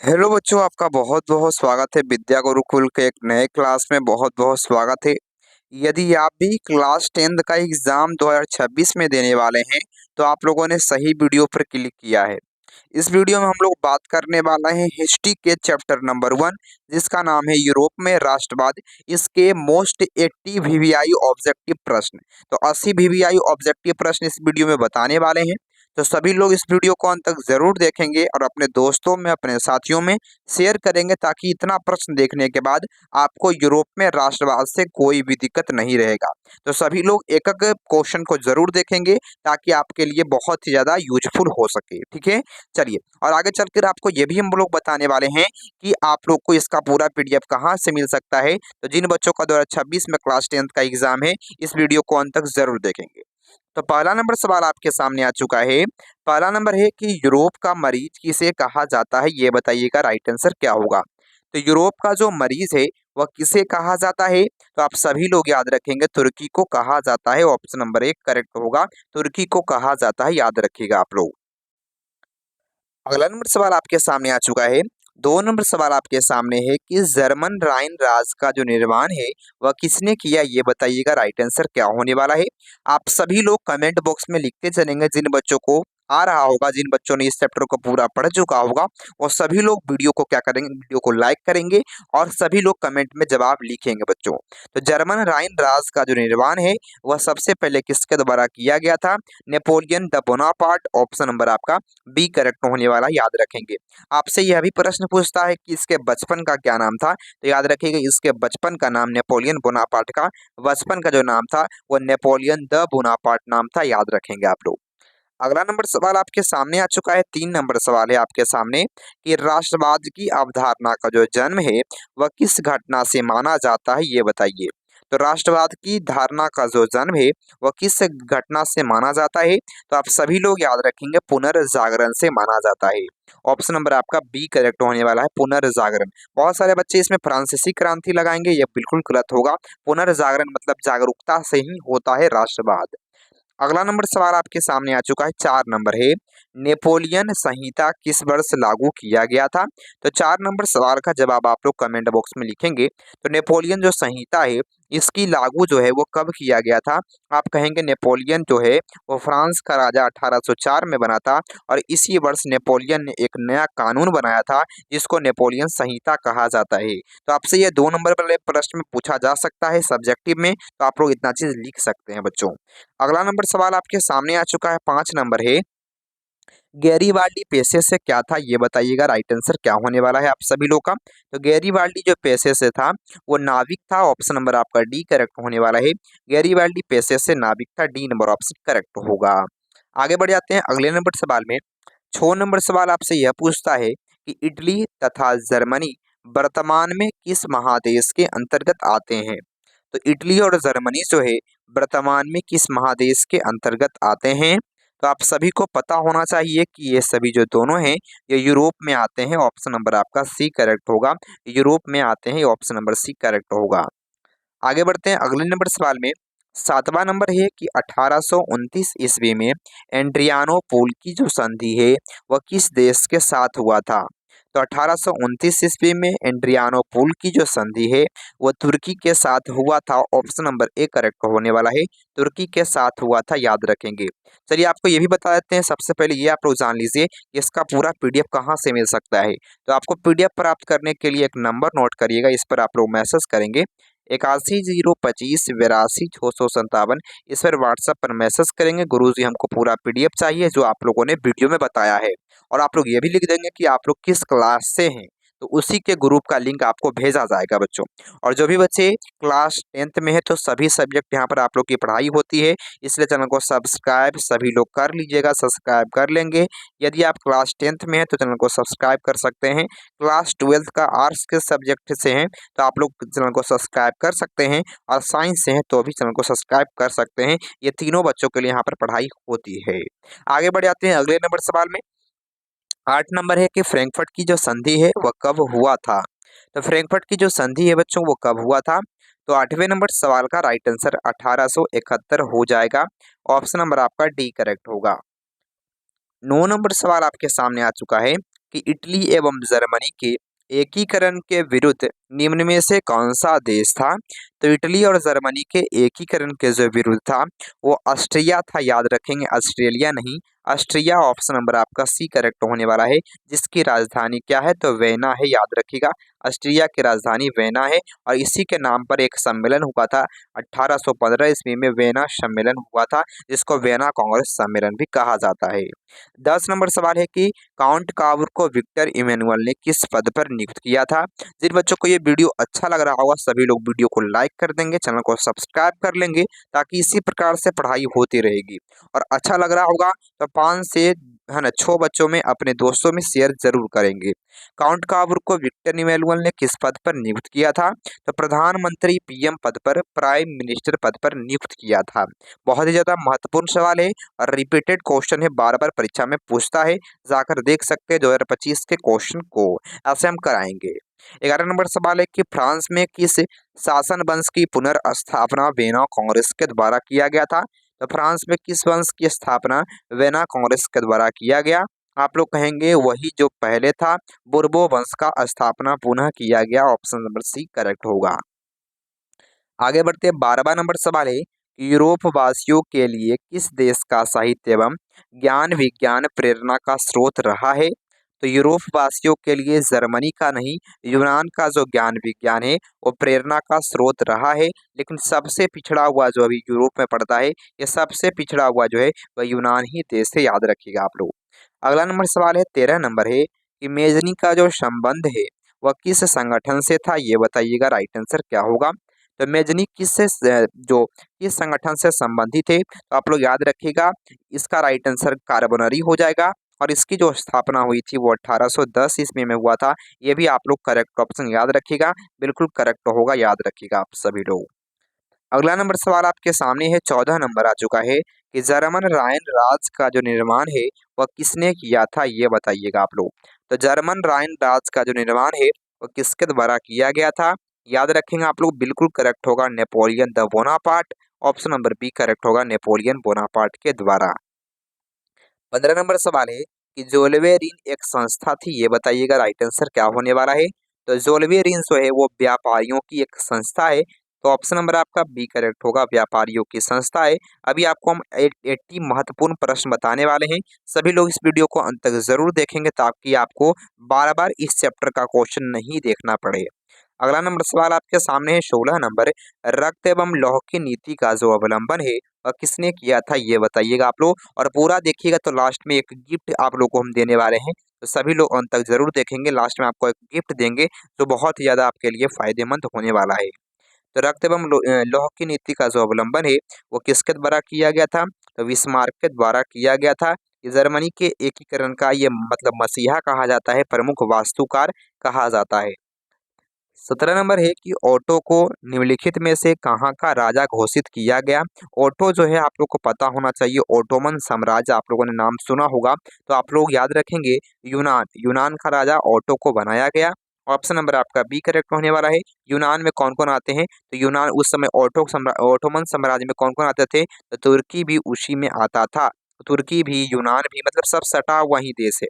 Hello बच्चों, आपका बहुत बहुत स्वागत है विद्या गुरुकुल के एक नए क्लास में। बहुत बहुत स्वागत है। यदि आप भी क्लास 10th का एग्ज़ाम 2026 में देने वाले हैं तो आप लोगों ने सही वीडियो पर क्लिक किया है। इस वीडियो में हम लोग बात करने वाले हैं हिस्ट्री के चैप्टर नंबर 1, जिसका नाम है यूरोप में राष्ट्रवाद। इसके मोस्ट 80 वीवीआई ऑब्जेक्टिव प्रश्न, तो 80 वीवीआई ऑब्जेक्टिव प्रश्न इस वीडियो में बताने वाले हैं। तो सभी लोग इस वीडियो को अंत तक जरूर देखेंगे और अपने दोस्तों में, अपने साथियों में शेयर करेंगे, ताकि इतना प्रश्न देखने के बाद आपको यूरोप में राष्ट्रवाद से कोई भी दिक्कत नहीं रहेगा। तो सभी लोग एक एक क्वेश्चन को जरूर देखेंगे, ताकि आपके लिए बहुत ही ज्यादा यूजफुल हो सके। ठीक है, चलिए। और आगे चलकर आपको ये भी हम लोग बताने वाले हैं कि आप लोग को इसका पूरा पीडीएफ कहाँ से मिल सकता है। तो जिन बच्चों का 2026 में क्लास 10th का एग्जाम है, इस वीडियो को अंत तक जरूर देखेंगे। तो पहला नंबर सवाल आपके सामने आ चुका है। पहला नंबर है कि यूरोप का मरीज किसे कहा जाता है, ये बताइएगा। राइट आंसर क्या होगा? तो यूरोप का जो मरीज है वह किसे कहा जाता है? तो आप सभी लोग याद रखेंगे, तुर्की को कहा जाता है। ऑप्शन नंबर 1 करेक्ट होगा, तुर्की को कहा जाता है, याद रखिएगा आप लोग। अगला नंबर सवाल आपके सामने आ चुका है। 2 नंबर सवाल आपके सामने है कि जर्मन राइन राज का जो निर्माण है वह किसने किया, ये बताइएगा। राइट आंसर क्या होने वाला है? आप सभी लोग कमेंट बॉक्स में लिखते चलेंगे। जिन बच्चों को आ रहा होगा, जिन बच्चों ने इस चैप्टर को पूरा पढ़ चुका होगा, वो सभी लोग वीडियो को क्या करेंगे, वीडियो को लाइक करेंगे और सभी लोग कमेंट में जवाब लिखेंगे बच्चों। तो जर्मन राइन राज का जो निर्माण है वह सबसे पहले किसके द्वारा किया गया था? Napoleon the Bonaparte. Option number आपका बी करेक्ट होने वाला, याद रखेंगे। आपसे यह भी प्रश्न पूछता है कि इसके बचपन का क्या नाम था, तो याद रखिएगा इसके बचपन का नाम नेपोलियन बोनापार्ट का बचपन का जो नाम था वो नेपोलियन द बोनापार्ट नाम था, याद रखेंगे आप लोग। अगला नंबर सवाल आपके सामने आ चुका है। 3 नंबर सवाल है आपके सामने कि राष्ट्रवाद की अवधारणा का जो जन्म है वह किस घटना से माना जाता है, ये बताइए। तो राष्ट्रवाद की धारणा का जो जन्म है वह किस घटना से माना जाता है? तो आप सभी लोग याद रखेंगे, पुनर्जागरण से माना जाता है। ऑप्शन नंबर आपका बी करेक्ट होने वाला है, पुनर्जागरण। बहुत सारे बच्चे इसमें फ्रांसीसी क्रांति लगाएंगे, यह बिल्कुल गलत होगा। पुनर्जागरण मतलब जागरूकता से ही होता है राष्ट्रवाद। अगला नंबर सवाल आपके सामने आ चुका है। 4 नंबर है, नेपोलियन संहिता किस वर्ष लागू किया गया था? तो 4 नंबर सवाल का जवाब आप लोग कमेंट बॉक्स में लिखेंगे। तो नेपोलियन जो संहिता है इसकी लागू जो है वो कब किया गया था? आप कहेंगे नेपोलियन जो है वो फ्रांस का राजा 1804 में बना था, और इसी वर्ष नेपोलियन ने एक नया कानून बनाया था जिसको नेपोलियन संहिता कहा जाता है। तो आपसे ये 2 नंबर वाले प्रश्न में पूछा जा सकता है सब्जेक्टिव में, तो आप लोग इतना चीज लिख सकते हैं बच्चों। अगला नंबर सवाल आपके सामने आ चुका है। 5 नंबर है, गैरीबाल्डी पेशे से क्या था, ये बताइएगा। राइट आंसर क्या होने वाला है आप सभी लोग का? तो गैरीबाल्डी जो पेशे से था वो नाविक था। ऑप्शन नंबर आपका डी करेक्ट होने वाला है। गैरीबाल्डी पेशे से नाविक था, डी नंबर ऑप्शन करेक्ट होगा। आगे बढ़ जाते हैं अगले नंबर सवाल में। 6 नंबर सवाल आपसे यह पूछता है कि इटली तथा जर्मनी वर्तमान में किस महादेश के अंतर्गत आते हैं? तो इटली और जर्मनी जो है वर्तमान में किस महादेश के अंतर्गत आते हैं? तो आप सभी को पता होना चाहिए कि ये सभी जो दोनों हैं ये यूरोप में आते हैं। ऑप्शन नंबर आपका सी करेक्ट होगा, यूरोप में आते हैं। ऑप्शन नंबर सी करेक्ट होगा। आगे बढ़ते हैं अगले नंबर सवाल में। 7वां नंबर है कि 1829 ईस्वी में एड्रियानोपोल की जो संधि है वह किस देश के साथ हुआ था? तो 1829 ईस्वी में एड्रियानोपोल की जो संधि है वह तुर्की के साथ हुआ था। ऑप्शन नंबर ए करेक्ट होने वाला है, तुर्की के साथ हुआ था, याद रखेंगे। चलिए आपको ये भी बता देते हैं। सबसे पहले ये आप लोग जान लीजिए कि इसका पूरा पीडीएफ कहाँ से मिल सकता है। तो आपको पीडीएफ प्राप्त करने के लिए एक नंबर नोट करिएगा, इस पर आप लोग मैसेज करेंगे 81 025 82 657। इस पर व्हाट्सएप पर मैसेज करेंगे, गुरुजी हमको पूरा पीडीएफ चाहिए जो आप लोगों ने वीडियो में बताया है। और आप लोग ये भी लिख देंगे कि आप लोग किस क्लास से हैं, तो उसी के ग्रुप का लिंक आपको भेजा जाएगा बच्चों। और जो भी बच्चे क्लास 10th में है तो सभी सब्जेक्ट यहाँ पर आप लोग की पढ़ाई होती है, इसलिए चैनल को सब्सक्राइब सभी लोग कर लीजिएगा, सब्सक्राइब कर लेंगे। यदि आप क्लास 10th में है तो चैनल को सब्सक्राइब कर सकते हैं। क्लास 12th का आर्ट्स के सब्जेक्ट से हैं तो आप लोग चैनल को सब्सक्राइब कर सकते हैं, और साइंस से हैं तो भी चैनल को सब्सक्राइब कर सकते हैं। ये तीनों बच्चों के लिए यहाँ पर पढ़ाई होती है। आगे बढ़ जाते हैं अगले नंबर सवाल में। 8 नंबर है कि फ्रैंकफर्ट की जो संधि है वह कब हुआ था? तो फ्रैंकफर्ट की जो संधि है बच्चों वो कब हुआ था? तो 8वें नंबर सवाल का राइट आंसर 1871 हो जाएगा। ऑप्शन नंबर आपका डी करेक्ट होगा। 9 नंबर सवाल आपके सामने आ चुका है। कि इटली एवं जर्मनी के एकीकरण के विरुद्ध निम्न में से कौन सा देश था। तो इटली और जर्मनी के एकीकरण के जो विरुद्ध था वो ऑस्ट्रिया था। याद रखेंगे, ऑस्ट्रेलिया नहीं, ऑस्ट्रिया। ऑप्शन नंबर आपका सी करेक्ट होने वाला है, जिसकी राजधानी क्या है तो वेना है। याद रखिएगा, ऑस्ट्रिया की राजधानी वेना है और इसी के नाम पर एक सम्मेलन हुआ था 1815 ईस्वी में। वेना सम्मेलन हुआ था, जिसको वेना कांग्रेस सम्मेलन भी कहा जाता है। 10 नंबर सवाल है कि काउंट कावर को विक्टर इमैनुअल ने किस पद पर नियुक्त किया था। जिन बच्चों को ये वीडियो अच्छा लग रहा होगा सभी लोग वीडियो को लाइक कर देंगे, चैनल को सब्सक्राइब कर लेंगे, ताकि इसी प्रकार से पढ़ाई होती रहेगी। और अच्छा लग रहा होगा तो 5 से 6 बच्चों में अपने दोस्तों में शेयर जरूर करेंगे। काउंट कावर को विक्टर इमैनुअल ने किस पद पर नियुक्त किया था। तो प्रधानमंत्री पीएम पद पर, प्राइम मिनिस्टर पद पर नियुक्त किया था। बहुत ही ज्यादा महत्वपूर्ण सवाल है और रिपीटेड क्वेश्चन है, बार बार परीक्षा में पूछता है, जाकर देख सकते हैं 2025 के क्वेश्चन को, ऐसे हम कराएंगे। 11 नंबर सवाल है कि फ्रांस में किस शासन वंश की पुनर्स्थापना वेना कांग्रेस के द्वारा किया गया था। तो फ्रांस में किस वंश की स्थापना वेना कांग्रेस के द्वारा किया गया। आप लोग कहेंगे वही जो पहले था, बुर्बो वंश का स्थापना पुनः किया गया। ऑप्शन नंबर सी करेक्ट होगा। आगे बढ़ते हैं, 12वां नंबर सवाल है, यूरोप वासियों के लिए किस देश का साहित्य एवं ज्ञान विज्ञान प्रेरणा का स्रोत रहा है। तो यूरोप वासियों के लिए जर्मनी का नहीं, यूनान का जो ज्ञान विज्ञान है वो प्रेरणा का स्रोत रहा है। लेकिन सबसे पिछड़ा हुआ जो अभी यूरोप में पड़ता है, ये सबसे पिछड़ा हुआ जो है वह यूनान ही देश है। याद रखिएगा आप लोग। अगला नंबर सवाल है, 13 नंबर है कि मेजनी का जो संबंध है वह किस संगठन से था, ये बताइएगा। राइट आंसर क्या होगा। तो मेजनी किस संगठन से संबंधित है, तो आप लोग याद रखिएगा, इसका राइट आंसर कार्बोनरी हो जाएगा। और इसकी जो स्थापना हुई थी वो 1810 ईस्वी में हुआ था। ये भी आप लोग करेक्ट ऑप्शन याद रखिएगा, बिल्कुल करेक्ट होगा, याद रखिएगा आप सभी लोग। अगला नंबर सवाल आपके सामने है, 14 नंबर आ चुका है कि जर्मन राइन राज का जो निर्माण है वह किसने किया था, ये बताइएगा आप लोग। तो जर्मन राइन राज का जो निर्माण है वह किसके द्वारा किया गया था। याद रखेंगे आप लोग, बिल्कुल करेक्ट होगा, Napoleon the Bonaparte. Option number B correct होगा, नेपोलियन बोनापार्ट के द्वारा। 15 नंबर सवाल है कि जोलवेरिन एक संस्था थी, ये बताइएगा। राइट आंसर क्या होने वाला है। तो जोलवेरिन जो है वो व्यापारियों की एक संस्था है। तो ऑप्शन नंबर आपका बी करेक्ट होगा, व्यापारियों की संस्था है। अभी आपको हम 80 महत्वपूर्ण प्रश्न बताने वाले हैं, सभी लोग इस वीडियो को अंत तक जरूर देखेंगे, ताकि आपको बार बार इस चैप्टर का क्वेश्चन नहीं देखना पड़े। अगला नंबर सवाल आपके सामने है, 16 नंबर, रक्त एवं लौह की नीति का जो अवलंबन है वह किसने किया था, ये बताइएगा आप लोग। और पूरा देखिएगा तो लास्ट में एक गिफ्ट आप लोग को हम देने वाले हैं, तो सभी लोग अंत तक जरूर देखेंगे। लास्ट में आपको एक गिफ्ट देंगे जो बहुत ही ज्यादा आपके लिए फायदेमंद होने वाला है। तो रक्त एवं लौह की नीति का जो अवलंबन है वो किसके द्वारा किया गया था। तो बिस्मार्क के द्वारा किया गया था। ये जर्मनी के एकीकरण का ये मतलब मसीहा कहा जाता है, प्रमुख वास्तुकार कहा जाता है। 17 नंबर है कि ओटो को निम्नलिखित में से कहाँ का राजा घोषित किया गया। ओटो जो है आप लोग को पता होना चाहिए, ओटोमन साम्राज्य आप लोगों ने नाम सुना होगा, तो आप लोग याद रखेंगे यूनान, यूनान का राजा ओटो को बनाया गया। ऑप्शन नंबर आपका बी करेक्ट होने वाला है। यूनान में कौन कौन आते हैं, तो यूनान उस समय ओटोमन साम्राज्य में कौन कौन आते थे, तो तुर्की भी उसी में आता था। तुर्की भी यूनान भी मतलब सब सटा हुआ ही देश है।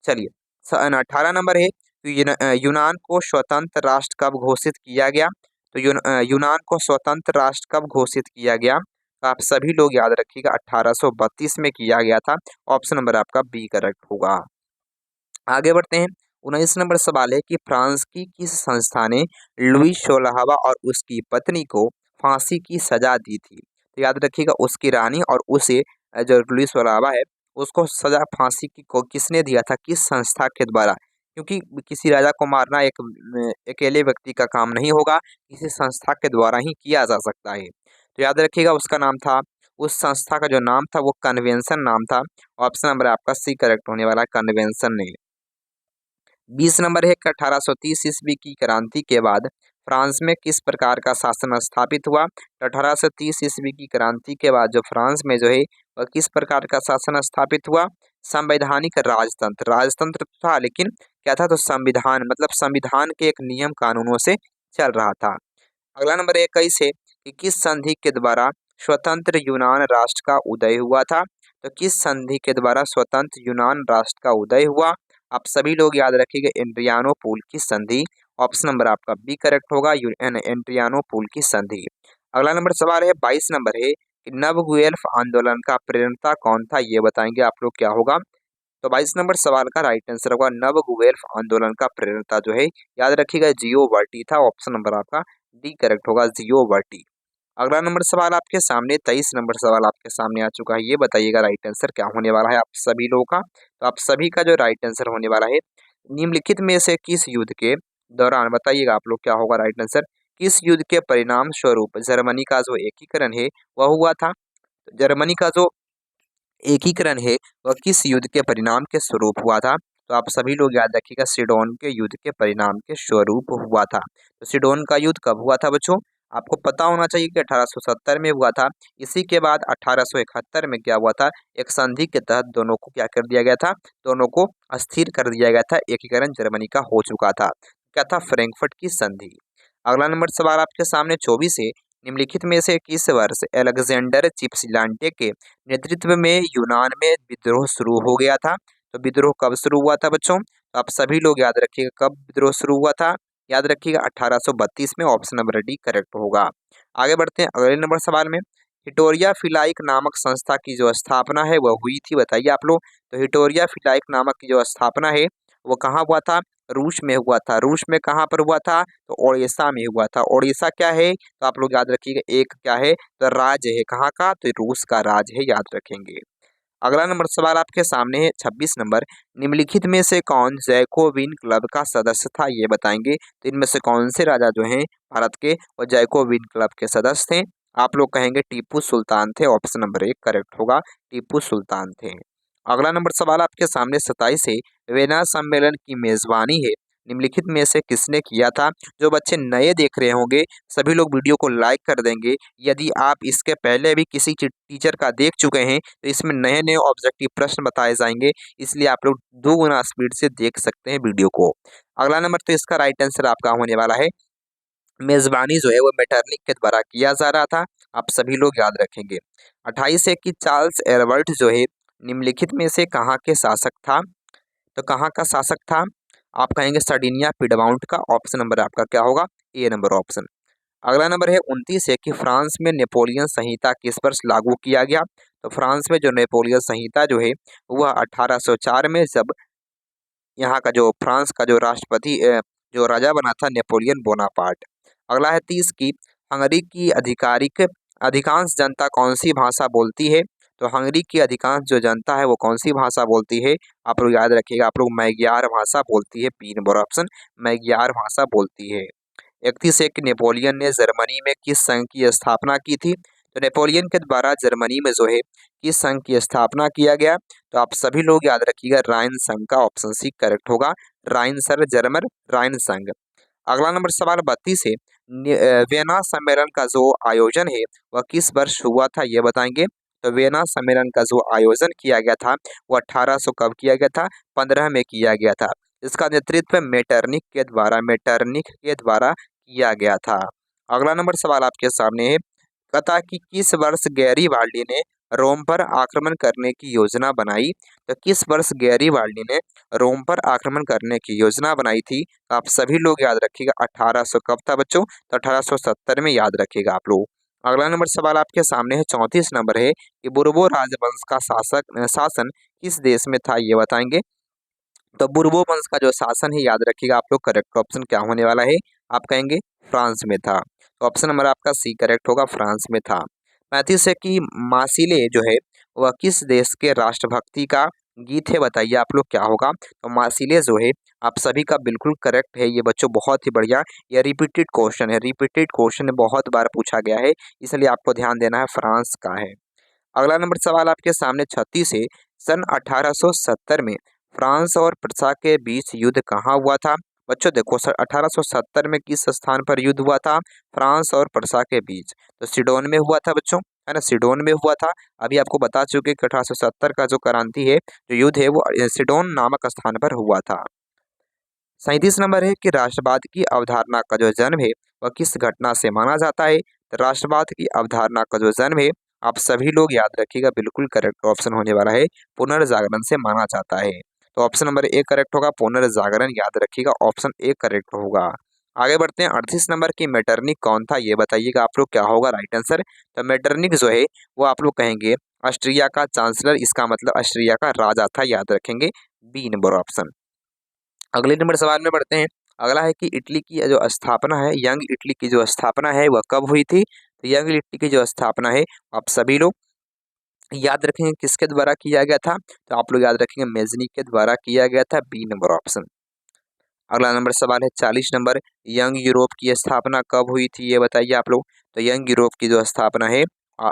चलिए, 18 नंबर है, तो यूनान को स्वतंत्र राष्ट्र कब घोषित किया गया। तो यूनान को स्वतंत्र राष्ट्र कब घोषित किया गया, तो आप सभी लोग याद रखिएगा 1832 में किया गया था। ऑप्शन नंबर आपका बी करेक्ट होगा। आगे बढ़ते हैं, 19 नंबर सवाल है कि फ्रांस की किस संस्था ने लुई 16वां और उसकी पत्नी को फांसी की सजा दी थी। तो याद रखिएगा, उसकी रानी और उसे जो लुई 16वां है उसको सजा फांसी की को किसने दिया था, किस संस्था के द्वारा। क्योंकि किसी राजा को मारना एक अकेले व्यक्ति का काम नहीं होगा, किसी संस्था के द्वारा ही किया जा सकता है। तो याद रखिएगा उसका नाम था, उस संस्था का जो नाम था वो कन्वेंशन नाम था। ऑप्शन नंबर आपका सी करेक्ट होने वाला है, कन्वेंशन ने। 20 नंबर है कि 1830 ईस्वी की क्रांति के बाद फ्रांस में किस प्रकार का शासन स्थापित हुआ। तो 1830 ईस्वी की क्रांति के बाद जो फ्रांस में जो है वह किस प्रकार का शासन स्थापित हुआ। संवैधानिक राजतंत्र, राजतंत्र था लेकिन क्या था, तो संविधान, मतलब संविधान के एक नियम कानूनों से चल रहा था। अगला नंबर 21 है कि किस संधि के द्वारा स्वतंत्र यूनान राष्ट्र का उदय हुआ था। तो किस संधि के द्वारा स्वतंत्र यूनान राष्ट्र का उदय हुआ। आप सभी लोग याद रखिएगा एड्रियानोपुल की संधि। ऑप्शन नंबर आपका बी करेक्ट होगा, एड्रियानोपुल की संधि। अगला नंबर सवाल है 22 नंबर है कि नव गुएल्फ आंदोलन का प्रेरणता कौन था, ये बताएंगे आप लोग क्या होगा। तो 22 नंबर सवाल का राइट आंसर होगा नव गुएल्फ आंदोलन का प्रेरणता जो है याद रखिएगा जियो वर्टी था। ऑप्शन नंबर आपका डी करेक्ट होगा, जियो वर्टी। अगला नंबर सवाल आपके सामने 23 नंबर सवाल आपके सामने आ चुका है, ये बताइएगा राइट आंसर क्या होने वाला है आप सभी लोगों का। तो आप सभी का जो राइट आंसर होने वाला है, निम्नलिखित में से किस युद्ध के दौरान, बताइएगा आप लोग क्या होगा राइट आंसर, किस युद्ध के परिणाम स्वरूप जर्मनी का जो एकीकरण है वह हुआ था। तो जर्मनी का जो एकीकरण है वह किस युद्ध के परिणाम के स्वरूप हुआ था। तो आप सभी लोग याद रखिएगा सिडोन के युद्ध के परिणाम के स्वरूप हुआ था। तो सिडोन का युद्ध कब हुआ था बच्चों, आपको पता होना चाहिए कि 1870 में हुआ था। इसी के बाद 1871 में क्या हुआ था, एक संधि के तहत दोनों को क्या कर दिया गया था, दोनों को अस्थिर कर दिया गया था, एकीकरण जर्मनी का हो चुका था। क्या था, फ्रैंकफर्ट की संधि। अगला नंबर सवाल आपके सामने 24 है, निम्नलिखित में से किस वर्ष अलेक्जेंडर चिपसिलांटे के नेतृत्व में यूनान में विद्रोह शुरू हो गया था। तो विद्रोह कब शुरू हुआ था बच्चों, तो आप सभी लोग याद रखिएगा कब विद्रोह शुरू हुआ था, याद रखिएगा 1832 में। ऑप्शन नंबर डी करेक्ट होगा। आगे बढ़ते हैं अगले नंबर सवाल में। हिटोरिया फिलाइक नामक संस्था की जो स्थापना है वह हुई थी, बताइए आप लोग। तो हिटोरिया फिलाइक नामक की जो स्थापना है वो कहाँ हुआ था, रूस में हुआ था। रूस में कहाँ पर हुआ था, तो ओडिशा में हुआ था। ओडिशा क्या है, तो आप लोग याद रखिएगा एक क्या है, तो राज्य है, कहाँ का, तो रूस का राज्य है, याद रखेंगे। अगला नंबर सवाल आपके सामने है 26 नंबर, निम्नलिखित में से कौन जैकोबिन क्लब का सदस्य था, ये बताएंगे। तो इनमें से कौन से राजा जो हैं भारत के वो जैकोबिन क्लब के सदस्य थे, आप लोग कहेंगे टीपू सुल्तान थे। ऑप्शन नंबर 1 करेक्ट होगा, टीपू सुल्तान थे। अगला नंबर सवाल आपके सामने 27 है, वेना सम्मेलन की मेजबानी है निम्नलिखित में से किसने किया था। जो बच्चे नए देख रहे होंगे सभी लोग वीडियो को लाइक कर देंगे। यदि आप इसके पहले भी किसी टीचर का देख चुके हैं तो इसमें नए नए ऑब्जेक्टिव प्रश्न बताए जाएंगे, इसलिए आप लोग 2 गुना स्पीड से देख सकते हैं वीडियो को। अगला नंबर, तो इसका राइट आंसर आपका होने वाला है मेजबानी जो है वो मेटरनिक के द्वारा किया जा रहा था, आप सभी लोग याद रखेंगे। 28 है कि चार्ल्स एडवर्ड जो है निम्नलिखित में से कहाँ के शासक था। तो कहाँ का शासक था, आप कहेंगे सर्डिनिया पिडमाउंट का। ऑप्शन नंबर आपका क्या होगा, ए नंबर ऑप्शन। अगला नंबर है 29 है कि फ्रांस में नेपोलियन संहिता किस वर्ष लागू किया गया। तो फ्रांस में जो नेपोलियन संहिता जो है वह 1804 में, जब यहाँ का जो फ्रांस का जो राष्ट्रपति जो राजा बना था नेपोलियन बोनापार्ट। अगला है 30 की हंगरी की आधिकारिक अधिकांश जनता कौन सी भाषा बोलती है। तो हंगरी की अधिकांश जो जनता है वो कौन सी भाषा बोलती है, आप लोग याद रखिएगा, आप लोग मैग्यार भाषा बोलती है। बी नंबर ऑप्शन मैग्यार भाषा बोलती है। 31 है कि नेपोलियन ने जर्मनी में किस संघ की स्थापना की थी। तो नेपोलियन के द्वारा जर्मनी में जो है किस संघ की स्थापना किया गया, तो आप सभी लोग याद रखिएगा राइन संघ का। ऑप्शन सी करेक्ट होगा, राइन सर जर्मन राइन संघ। अगला नंबर सवाल 32 है, वेना सम्मेलन का जो आयोजन है वह किस वर्ष हुआ था, ये बताएंगे। तो वेना सम्मेलन का जो आयोजन किया गया था वो 1800 कब किया गया था, 15 में किया गया था। इसका नेतृत्व मेटरनिक के द्वारा किया गया था। अगला नंबर सवाल आपके सामने है, बता कि किस वर्ष गैरीबाल्डी ने रोम पर आक्रमण करने की योजना बनाई। तो किस वर्ष गैरीबाल्डी ने रोम पर आक्रमण करने की योजना बनाई थी, तो आप सभी लोग याद रखिएगा 1800 कब था बच्चों, तो 1870 में, याद रखिएगा आप लोग। अगला नंबर सवाल आपके सामने है 34 नंबर है कि बुर्बो राजवंश का शासन किस देश में था, ये बताएंगे। तो बुर्बो वंश का जो शासन है याद रखिएगा आप लोग, करेक्ट ऑप्शन क्या होने वाला है, आप कहेंगे फ्रांस में था। तो ऑप्शन नंबर आपका सी करेक्ट होगा, फ्रांस में था। 35 है कि मासिले जो है वह किस देश के राष्ट्रभक्ति का गीत है, बताइए आप लोग क्या होगा। तो मासिले जो है आप सभी का बिल्कुल करेक्ट है ये बच्चों, बहुत ही बढ़िया। ये रिपीटेड क्वेश्चन है, रिपीटेड क्वेश्चन बहुत बार पूछा गया है, इसलिए आपको ध्यान देना है, फ्रांस का है। अगला नंबर सवाल आपके सामने 36 है, सन 1870 में फ्रांस और प्रसा के बीच युद्ध कहाँ हुआ था। बच्चों देखो सर 1870 में किस स्थान पर युद्ध हुआ था, फ्रांस और प्रसा के बीच। तो सिडोन में हुआ था बच्चों, है ना, सिडोन में हुआ था। अभी आपको बता चुके कि 1870 का जो क्रांति है, जो युद्ध है वो सिडोन नामक स्थान पर हुआ था। 37 नंबर है कि राष्ट्रवाद की अवधारणा का जो जन्म है वह किस घटना से माना जाता है। तो राष्ट्रवाद की अवधारणा का जो जन्म है आप सभी लोग याद रखिएगा, बिल्कुल करेक्ट ऑप्शन होने वाला है पुनर्जागरण से माना जाता है। तो ऑप्शन नंबर ए करेक्ट होगा। पुनर्जागरण याद रखिएगा, ऑप्शन ए करेक्ट होगा। आगे बढ़ते हैं। 38 नंबर की मेटरनिक कौन था ये बताइएगा आप लोग, क्या होगा राइट आंसर। तो मेटरनिक जो है वो आप लोग कहेंगे ऑस्ट्रिया का चांसलर, इसका मतलब ऑस्ट्रिया का राजा था, याद रखेंगे बी नंबर ऑप्शन। अगले नंबर सवाल में बढ़ते हैं। अगला है कि इटली की जो स्थापना है, यंग इटली की जो स्थापना है वह कब हुई थी। तो यंग इटली की जो स्थापना है आप सभी लोग याद रखेंगे किसके द्वारा किया गया था। तो आप लोग याद रखेंगे मेजनी के द्वारा किया गया था, बी नंबर ऑप्शन। अगला नंबर सवाल है 40 नंबर। यंग यूरोप की स्थापना कब हुई थी ये बताइए आप लोग। तो यंग यूरोप की जो स्थापना है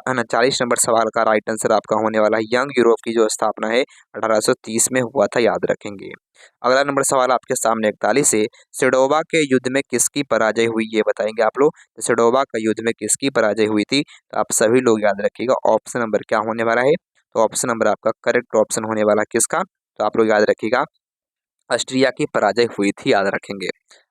ना, 40 नंबर सवाल का राइट आंसर आपका होने वाला है यंग यूरोप की जो स्थापना है 1830 में हुआ था, याद रखेंगे। अगला नंबर सवाल आपके सामने 41 है। सिडोवा के युद्ध में किसकी पराजय हुई ये बताएंगे आप लोग। तो सिडोवा का युद्ध में किसकी पराजय हुई थी, तो आप सभी लोग याद रखिएगा ऑप्शन नंबर क्या होने वाला है। तो ऑप्शन नंबर आपका करेक्ट ऑप्शन होने वाला किसका, तो आप लोग याद रखिएगा ऑस्ट्रिया की पराजय हुई थी, याद रखेंगे।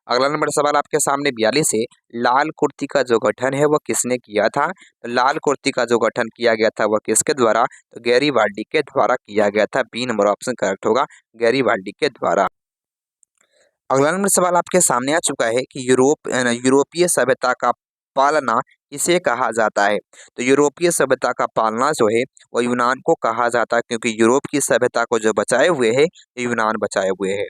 अगला नंबर सवाल आपके सामने 42 है। लाल कुर्ती का जो गठन है वह किसने किया था। तो लाल कुर्ती का जो गठन किया गया था वह किसके द्वारा, तो गैरीबाल्डी के द्वारा किया गया था, बी नंबर ऑप्शन करेक्ट होगा, गैरीबाल्डी के द्वारा। अगला नंबर सवाल आपके सामने आ चुका है कि यूरोपीय सभ्यता का पालना किसे कहा जाता है। तो यूरोपीय सभ्यता का पालना जो है वह यूनान को कहा जाता है, क्योंकि यूरोप की सभ्यता को जो बचाए हुए है यूनान बचाए हुए है।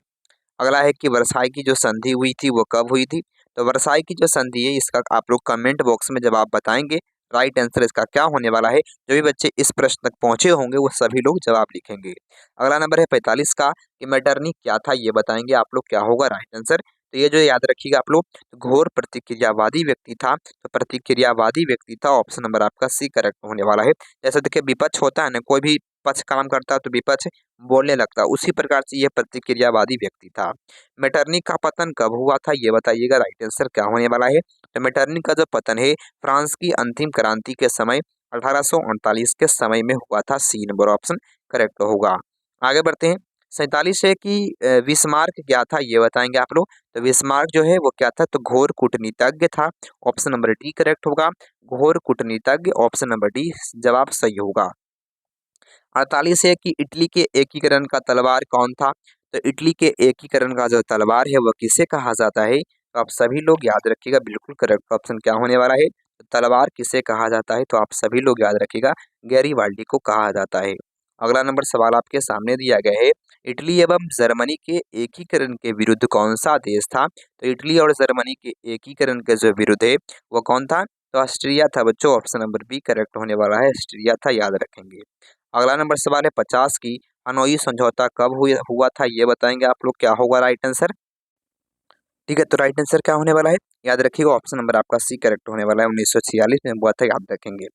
अगला है कि वर्साई की जो संधि हुई थी वो कब हुई थी। तो वर्साई की जो संधि है इसका आप लोग कमेंट बॉक्स में जवाब बताएंगे, राइट आंसर इसका क्या होने वाला है। जो भी बच्चे इस प्रश्न तक पहुंचे होंगे वो सभी लोग जवाब लिखेंगे। अगला नंबर है 45 का कि मेटरनिक क्या था ये बताएंगे आप लोग, क्या होगा राइट आंसर। तो ये जो याद रखिएगा आप लोग, तो घोर प्रतिक्रियावादी व्यक्ति था, तो प्रतिक्रियावादी व्यक्ति था, ऑप्शन नंबर आपका सी करेक्ट होने वाला है। जैसे देखिए विपक्ष होता है ना, कोई भी पक्ष काम करता है तो विपक्ष बोलने लगता है, उसी प्रकार से यह प्रतिक्रियावादी व्यक्ति था। मेटरनिक का पतन कब हुआ था ये बताइएगा, राइट आंसर क्या होने वाला है। तो मेटरनिक का जो पतन है फ्रांस की अंतिम क्रांति के समय 1838 के समय में हुआ था, सी नंबर ऑप्शन करेक्ट होगा। आगे बढ़ते हैं। 47 है कि बिस्मार्क क्या था ये बताएंगे आप लोग। तो बिस्मार्क जो है वो क्या था, तो घोर कूटनीतिज्ञ था, ऑप्शन नंबर डी करेक्ट होगा, घोर कूटनीतिज्ञ, ऑप्शन नंबर डी जवाब सही होगा। 48 है कि इटली के एकीकरण का तलवार कौन था। तो इटली के एकीकरण का जो तलवार है वह किसे कहा जाता है। तो आप सभी लोग याद रखिएगा, बिल्कुल करेक्ट ऑप्शन क्या होने वाला है। तो तलवार किसे कहा जाता है, तो आप सभी लोग याद रखिएगा गैरीबाल्डी को कहा जाता है। अगला नंबर सवाल आपके सामने दिया गया है। इटली एवं जर्मनी के एकीकरण के विरुद्ध कौन सा देश था। तो इटली और जर्मनी के एकीकरण के जो विरुद्ध है वो कौन था, तो ऑस्ट्रिया था बच्चों, ऑप्शन नंबर बी करेक्ट होने वाला है, ऑस्ट्रिया था, याद रखेंगे। अगला नंबर सवाल है 50 की। हनोई समझौता कब हुआ था ये बताएंगे आप लोग, क्या होगा राइट आंसर। ठीक है, तो राइट आंसर क्या होने वाला है, याद रखिएगा ऑप्शन नंबर आपका सी करेक्ट होने वाला है, 1946 में हुआ था, याद रखेंगे।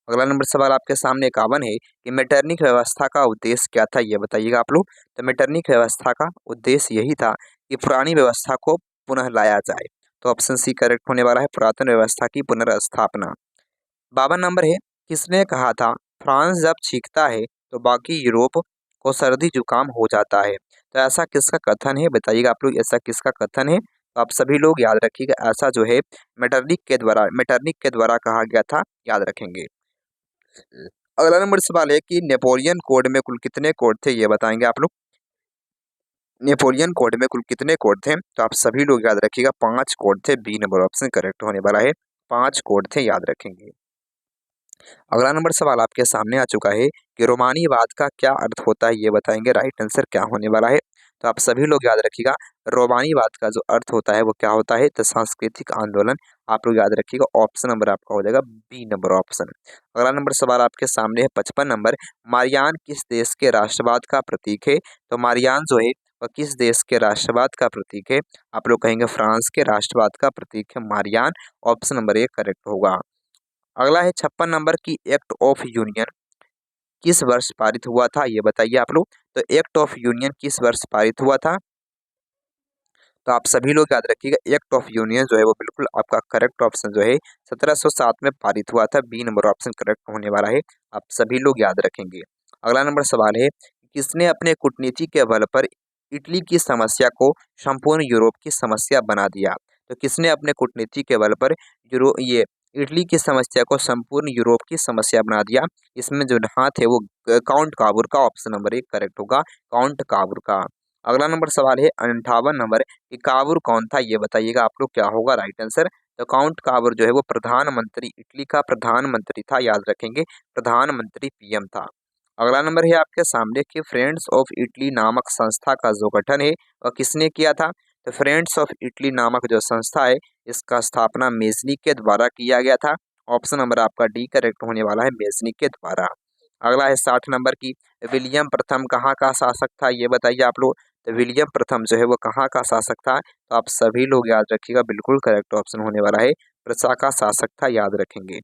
अगला नंबर सवाल आपके सामने 51 है कि मेटरनिक व्यवस्था का उद्देश्य क्या था ये बताइएगा आप लोग। तो मेटरनिक व्यवस्था का उद्देश्य यही था कि पुरानी व्यवस्था को पुनः लाया जाए, तो ऑप्शन सी करेक्ट होने वाला है, पुरातन व्यवस्था की पुनर्स्थापना। 52 नंबर है। किसने कहा था फ्रांस जब छींकता है तो बाकी यूरोप को सर्दी जुकाम हो जाता है। तो ऐसा किसका कथन है बताइएगा आप लोग, ऐसा किसका कथन है। तो आप सभी लोग याद रखिएगा, ऐसा जो है मेटरनिक के द्वारा कहा गया था, याद रखेंगे। अगला नंबर सवाल है कि नेपोलियन कोड में कुल कितने कोड थे ये बताएंगे आप लोग। नेपोलियन कोड में कुल कितने कोड थे, तो आप सभी लोग याद रखिएगा 5 कोड थे, बी नंबर ऑप्शन करेक्ट होने वाला है, 5 कोड थे, याद रखेंगे। अगला नंबर सवाल आपके सामने आ चुका है कि रोमानीवाद का क्या अर्थ होता है ये बताएंगे, राइट आंसर क्या होने वाला है। तो आप सभी लोग याद रखिएगा रोमानीवाद का जो अर्थ होता है वो क्या होता है, तो सांस्कृतिक आंदोलन, आप लोग याद रखिएगा ऑप्शन नंबर आपका हो जाएगा बी नंबर ऑप्शन। अगला नंबर सवाल आपके सामने है 55 नंबर। मारियान किस देश के राष्ट्रवाद का प्रतीक है। तो मारियान जो है वह किस देश के राष्ट्रवाद का प्रतीक है, आप लोग कहेंगे फ्रांस के राष्ट्रवाद का प्रतीक है Marianne, option number A correct होगा। अगला है 56 नंबर की एक्ट ऑफ यूनियन किस वर्ष पारित हुआ था ये बताइए आप लोग। तो एक्ट ऑफ यूनियन किस वर्ष पारित हुआ था, तो आप सभी लोग याद रखिएगा एक्ट ऑफ यूनियन जो है वो बिल्कुल आपका करेक्ट ऑप्शन जो है 1707 में पारित हुआ था, बी नंबर ऑप्शन करेक्ट होने वाला है, आप सभी लोग याद रखेंगे। अगला नंबर सवाल है किसने अपने कूटनीति के बल पर इटली की समस्या को संपूर्ण यूरोप की समस्या बना दिया। तो किसने अपने कूटनीति के बल पर ये इटली की समस्या को संपूर्ण यूरोप की समस्या बना दिया। इसमें जो हाथ है वो काउंट काबूर का, ऑप्शन नंबर 1 करेक्ट होगा, काउंट काबूर का। अगला नंबर सवाल है 58 नंबर कि कावूर कौन था, ये बताइएगा आप लोग क्या होगा राइट आंसर। तो काउंट कावूर जो है वो प्रधानमंत्री, इटली का प्रधानमंत्री था, याद रखेंगे प्रधानमंत्री पीएम था। अगला नंबर है आपके सामने कि फ्रेंड्स ऑफ इटली नामक संस्था का जो गठन है वह किसने किया था। तो फ्रेंड्स ऑफ इटली नामक जो संस्था है इसका स्थापना मेजनी के द्वारा किया गया था। ऑप्शन नंबर आपका डी करेक्ट होने वाला है, मेजनी के द्वारा। अगला है 60 नंबर की विलियम प्रथम कहाँ का शासक था, ये बताइए आप लोग। तो विलियम प्रथम जो है वो कहाँ का शासक था, तो आप सभी लोग याद रखिएगा, बिल्कुल करेक्ट ऑप्शन होने वाला है प्रसा का शासक था, याद रखेंगे।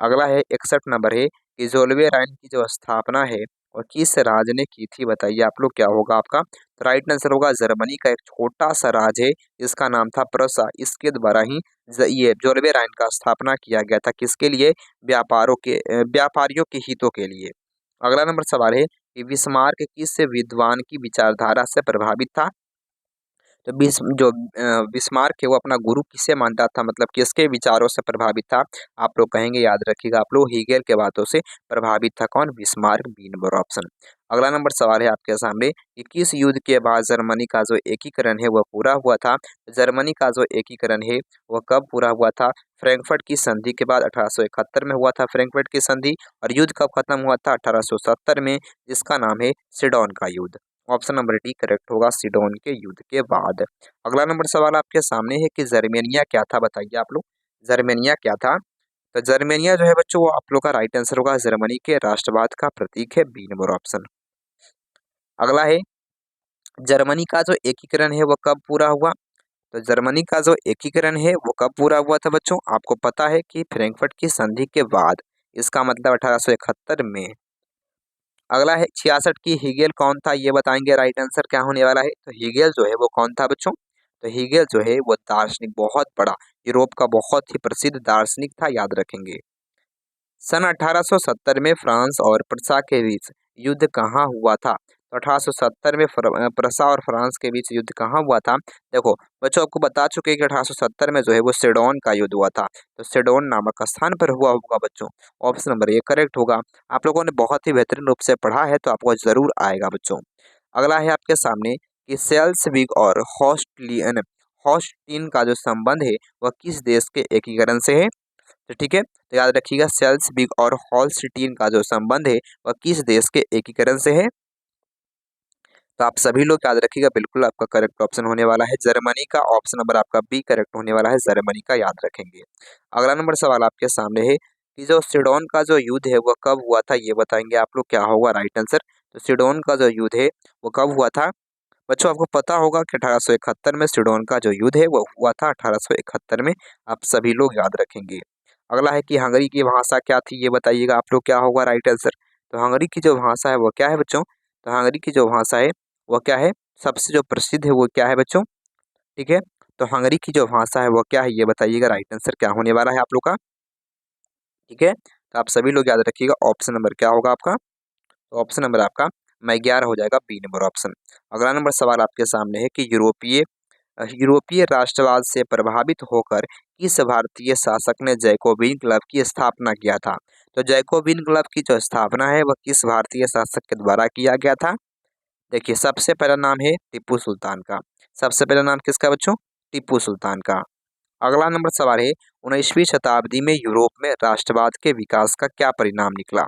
अगला है 61 नंबर है कि जोल्वेराइन की जो स्थापना है और किस राज्य ने की थी, बताइए आप लोग क्या होगा आपका। तो राइट आंसर होगा जर्मनी का एक छोटा सा राज्य है, इसका नाम था प्रसा, इसके द्वारा ही ये जोल्वेराइन का स्थापना किया गया था, किसके लिए, व्यापारियों के हितों के लिए। अगला नंबर सवाल है कि बिस्मार्क किस विद्वान की विचारधारा से प्रभावित था। तो बिस्मार्क है वो अपना गुरु किसे मानता था, मतलब किसके विचारों से प्रभावित था, आप लोग कहेंगे, याद रखिएगा आप लोग, हीगेल के बातों से प्रभावित था, कौन, बिस्मार्क, बी नंबर ऑप्शन। अगला नंबर सवाल है आपके सामने कि किस युद्ध के बाद जर्मनी का जो एकीकरण है वह पूरा हुआ था। जर्मनी का जो एकीकरण है वह कब पूरा हुआ था। फ्रैंकफर्ट की संधि के बाद 1871 में हुआ था फ्रैंकफर्ट की संधि, और युद्ध कब खत्म हुआ था, 1870 में, जिसका नाम है सिडोन का युद्ध। ऑप्शन नंबर डी करेक्ट होगा, सिडोन के युद्ध के बाद। अगला नंबर सवाल आपके सामने है कि जर्मेनिया क्या था, बताइए आप लोग, जर्मेनिया क्या था। तो जर्मेनिया जो है बच्चों वो आप लोग का राइट आंसर होगा, जर्मनी के राष्ट्रवाद का प्रतीक है, बी नंबर ऑप्शन। अगला है जर्मनी का जो एकीकरण है वो कब पूरा हुआ। तो जर्मनी का जो एकीकरण है वो कब पूरा हुआ था बच्चों, आपको पता है कि फ्रैंकफर्ट की संधि के बाद, इसका मतलब 1871 में। अगला है 66 की हीगेल कौन था, ये बताएंगे राइट आंसर क्या होने वाला है। तो हीगेल जो है वो कौन था बच्चों। तो हीगेल जो है वो दार्शनिक, बहुत बड़ा, यूरोप का बहुत ही प्रसिद्ध दार्शनिक था, याद रखेंगे। सन 1870 में फ्रांस और प्रसा के बीच युद्ध कहाँ हुआ था। तो 1870 में प्रसा और फ्रांस के बीच युद्ध कहाँ हुआ था। देखो बच्चों आपको बता चुके हैं कि 1870 में जो है वो सिडोन का युद्ध हुआ था, तो सिडोन नामक स्थान पर हुआ होगा बच्चों। ऑप्शन नंबर ए करेक्ट होगा। आप लोगों ने बहुत ही बेहतरीन रूप से पढ़ा है तो आपको जरूर आएगा बच्चों। अगला है आपके सामने कि सेल्सविग और हॉस्टिन का जो संबंध है वह किस देश के एकीकरण से है। तो ठीक है, तो याद रखिएगा सेल्सविग और हॉल्स्टीन का जो संबंध है वह किस देश के एकीकरण से है। तो आप सभी लोग याद रखिएगा, बिल्कुल आपका करेक्ट ऑप्शन होने वाला है जर्मनी का, ऑप्शन नंबर आपका बी करेक्ट होने वाला है, जर्मनी का, याद रखेंगे। अगला नंबर सवाल आपके सामने है कि जो सिडोन का जो युद्ध है वह कब हुआ था, ये बताएंगे आप लोग, क्या होगा राइट आंसर। तो सिडोन का जो युद्ध है वो कब हुआ था। बच्चों आपको पता होगा कि 1871 में सिडोन का जो युद्ध है वो हुआ था 1871 में, आप सभी लोग याद रखेंगे। अगला है कि हंगरी की भाषा क्या थी, ये बताइएगा आप लोग, क्या होगा राइट आंसर। तो हंगरी की जो भाषा है वो क्या है बच्चों। तो हंगरी की जो भाषा है वो क्या है, सबसे जो प्रसिद्ध है वो क्या है बच्चों। ठीक है, तो हंगरी की जो भाषा है वो क्या है, ये बताइएगा राइट आंसर क्या होने वाला है आप लोग का। ठीक है, तो आप सभी लोग याद रखिएगा, ऑप्शन नंबर क्या होगा आपका। तो ऑप्शन नंबर आपका मैं 11 हो जाएगा, बी नंबर ऑप्शन। अगला नंबर सवाल आपके सामने है कि यूरोपीय राष्ट्रवाद से प्रभावित होकर किस भारतीय शासक ने जैकोबिन क्लब की स्थापना किया था। तो जैकोबिन क्लब की जो स्थापना है वह किस भारतीय शासक के द्वारा किया गया था। देखिए सबसे पहला नाम है टीपू सुल्तान का, सबसे पहला नाम किसका बच्चों, टीपू सुल्तान का। अगला नंबर सवाल है 19वीं शताब्दी में यूरोप में राष्ट्रवाद के विकास का क्या परिणाम निकला,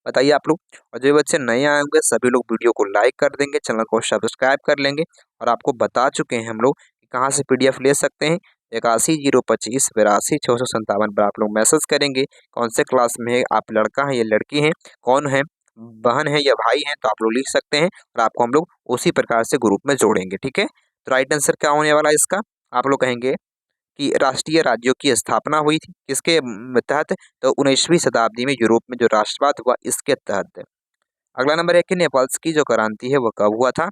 बताइए आप लोग। और जो बच्चे नए आए होंगे सभी लोग वीडियो को लाइक कर देंगे, चैनल को सब्सक्राइब कर लेंगे, और आपको बता चुके हैं हम लोग कि कहाँ से पीडीएफ ले सकते हैं। 81 025 82 657 पर आप लोग मैसेज करेंगे कौन से क्लास में है, आप लड़का है या लड़की हैं, कौन है, बहन है या भाई हैं, तो आप लोग लिख सकते हैं और आपको हम लोग उसी प्रकार से ग्रुप में जोड़ेंगे। ठीक है, तो राइट आंसर क्या होने वाला है इसका, आप लोग कहेंगे कि राष्ट्रीय राज्यों की स्थापना हुई थी किसके तहत। तो 19वीं शताब्दी में यूरोप में जो राष्ट्रवाद हुआ इसके तहत। अगला नंबर है कि नेपल्स की जो क्रांति है वो कब हुआ था।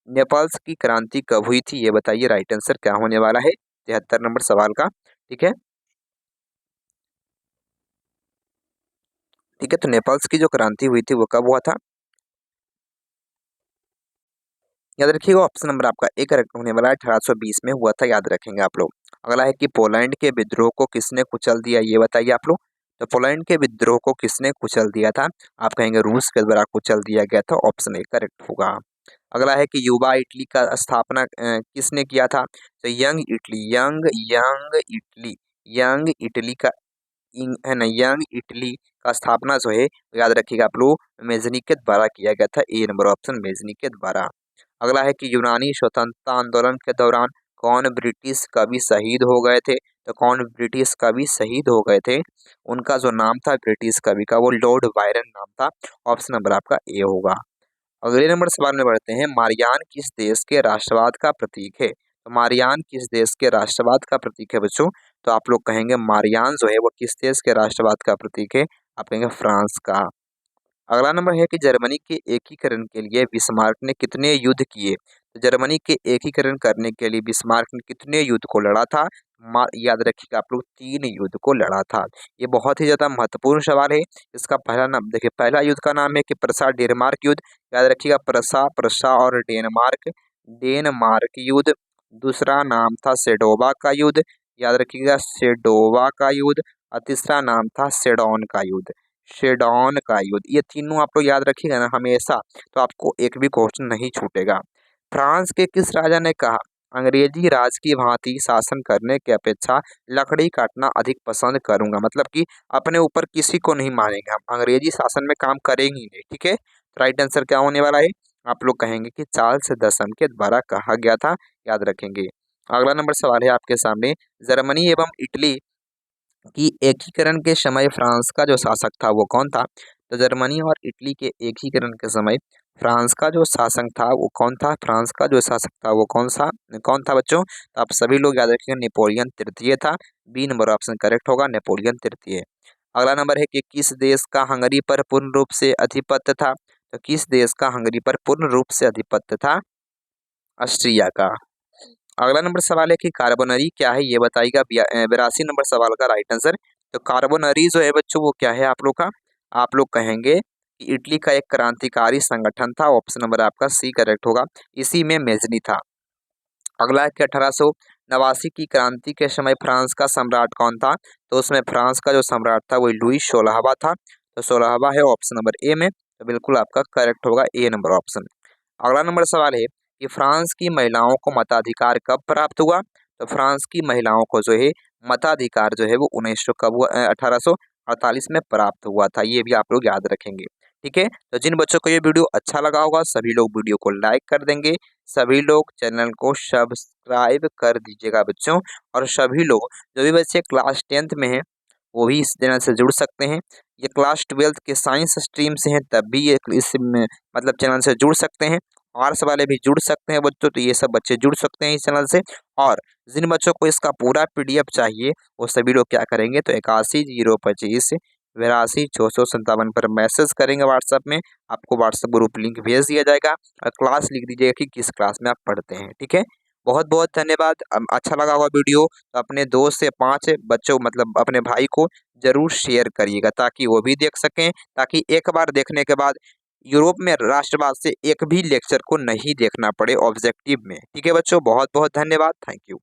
नेपल्स की क्रांति कब हुई थी, ये बताइए राइट आंसर क्या होने वाला है 73 नंबर सवाल का। ठीक है, ठीक है, तो नेपल्स की जो क्रांति हुई थी वो कब हुआ था, याद रखिएगा, ऑप्शन नंबर आपका ए करेक्ट होने वाला है, 1820 में हुआ था, याद रखेंगे आप लोग। अगला है कि पोलैंड के विद्रोह को किसने कुचल दिया, ये बताइए आप लोग। तो पोलैंड के विद्रोह को किसने कुचल दिया था, आप कहेंगे रूस के द्वारा कुचल दिया गया था, ऑप्शन ए करेक्ट होगा। अगला है कि युवा इटली का स्थापना किसने किया था? तो यंग इटली का है ना, यंग इटली का स्थापना जो है याद रखिएगा आप लोग मेजनी के द्वारा किया गया था। ए नंबर ऑप्शन मेजनी के द्वारा। अगला है कि यूनानी स्वतंत्रता आंदोलन के दौरान कौन ब्रिटिश कवि शहीद हो गए थे? तो कौन ब्रिटिश कवि शहीद हो गए थे? उनका जो नाम था ब्रिटिश कवि का वो लॉर्ड बायरन नाम था। ऑप्शन नंबर आपका ए होगा। अगले नंबर सवाल में बढ़ते हैं। मारियान किस देश के राष्ट्रवाद का प्रतीक है? तो मारियान किस देश के राष्ट्रवाद का प्रतीक है बच्चों? तो आप लोग कहेंगे मारियान जो है वो किस देश के राष्ट्रवाद का प्रतीक है? आप कहेंगे फ्रांस का। अगला नंबर है कि जर्मनी के एकीकरण के लिए बिस्मार्क ने कितने युद्ध किए? तो जर्मनी के एकीकरण करने के लिए बिस्मार्क ने कितने युद्ध को लड़ा था? याद रखिएगा आप लोग 3 युद्ध को लड़ा था। ये बहुत ही ज्यादा महत्वपूर्ण सवाल है। इसका पहला नाम देखिए, पहला युद्ध का नाम है कि प्रसा डेनमार्क युद्ध। याद रखिएगा प्रसा और डेनमार्क युद्ध। दूसरा नाम था सेडोवा का युद्ध। याद रखिएगा सेडोवा का युद्ध। और तीसरा नाम था सेडोन का युद्ध। शेडॉन का युद्ध। ये तीनों आप लोग याद रखिएगा ना हमेशा, तो आपको एक भी क्वेश्चन नहीं छूटेगा। फ्रांस के किस राजा ने कहा, अंग्रेजी राज की भांति शासन करने की अपेक्षा लकड़ी काटना अधिक पसंद करूंगा? मतलब कि अपने ऊपर किसी को नहीं मानेंगे, हम अंग्रेजी शासन में काम करेंगे ही नहीं। ठीक है, राइट आंसर क्या होने वाला है? आप लोग कहेंगे कि चार्ल्स दसम के द्वारा कहा गया था। याद रखेंगे। अगला नंबर सवाल है आपके सामने। जर्मनी एवं इटली कि एकीकरण के समय फ्रांस का जो शासक था वो कौन था? तो जर्मनी और इटली के एकीकरण के समय फ्रांस का जो शासक था वो कौन था? फ्रांस का जो शासक था वो कौन था बच्चों? तो आप सभी लोग याद रखिएगा नेपोलियन तृतीय था। बी नंबर ऑप्शन करेक्ट होगा, नेपोलियन तृतीय। अगला नंबर है कि किस देश का हंगरी पर पूर्ण रूप से अधिपत्य था? तो किस देश का हंगरी पर पूर्ण रूप से अधिपत्य था? ऑस्ट्रिया का। अगला नंबर सवाल है कि कार्बोनरी क्या है, ये बताइएगा। 82 नंबर सवाल का राइट आंसर। तो कार्बोनरी जो है बच्चों वो क्या है आप लोग का? आप लोग कहेंगे कि इटली का एक क्रांतिकारी संगठन था। ऑप्शन नंबर आपका सी करेक्ट होगा। इसी में मेजनी था। अगला है कि 1889 की क्रांति के समय फ्रांस का सम्राट कौन था? तो उसमें फ्रांस का जो सम्राट था वो लुई 16वां था। तो 16वां है ऑप्शन नंबर ए में, तो बिल्कुल आपका करेक्ट होगा ए नंबर ऑप्शन। अगला नंबर सवाल है कि फ्रांस की महिलाओं को मताधिकार कब प्राप्त हुआ? तो फ्रांस की महिलाओं को जो है मताधिकार जो है वो 1848 में प्राप्त हुआ था। ये भी आप लोग याद रखेंगे। ठीक है, तो जिन बच्चों को ये वीडियो अच्छा लगा होगा सभी लोग वीडियो को लाइक कर देंगे, सभी लोग चैनल को सब्सक्राइब कर दीजिएगा बच्चों। और सभी लोग जो भी बच्चे क्लास 10th में हैं वो भी इस चैनल से जुड़ सकते हैं। ये क्लास 12th के साइंस स्ट्रीम से हैं तब भी ये इस मतलब चैनल से जुड़ सकते हैं। आर्ट्स वाले भी जुड़ सकते हैं बच्चों, तो ये सब बच्चे जुड़ सकते हैं इस चैनल से। और जिन बच्चों को इसका पूरा PDF चाहिए वो सभी लोग क्या करेंगे, तो 81 025 82 457 पर मैसेज करेंगे व्हाट्सएप में। आपको व्हाट्सएप ग्रुप लिंक भेज दिया जाएगा और क्लास लिख दीजिएगा कि किस क्लास में आप पढ़ते हैं। ठीक है, बहुत बहुत धन्यवाद। अच्छा लगा होगा वीडियो तो अपने 2 से 5 बच्चों मतलब अपने भाई को जरूर शेयर करिएगा ताकि वो भी देख सकें, ताकि एक बार देखने के बाद यूरोप में राष्ट्रवाद से एक भी लेक्चर को नहीं देखना पड़े ऑब्जेक्टिव में। ठीक है बच्चों, बहुत बहुत धन्यवाद। Thank you.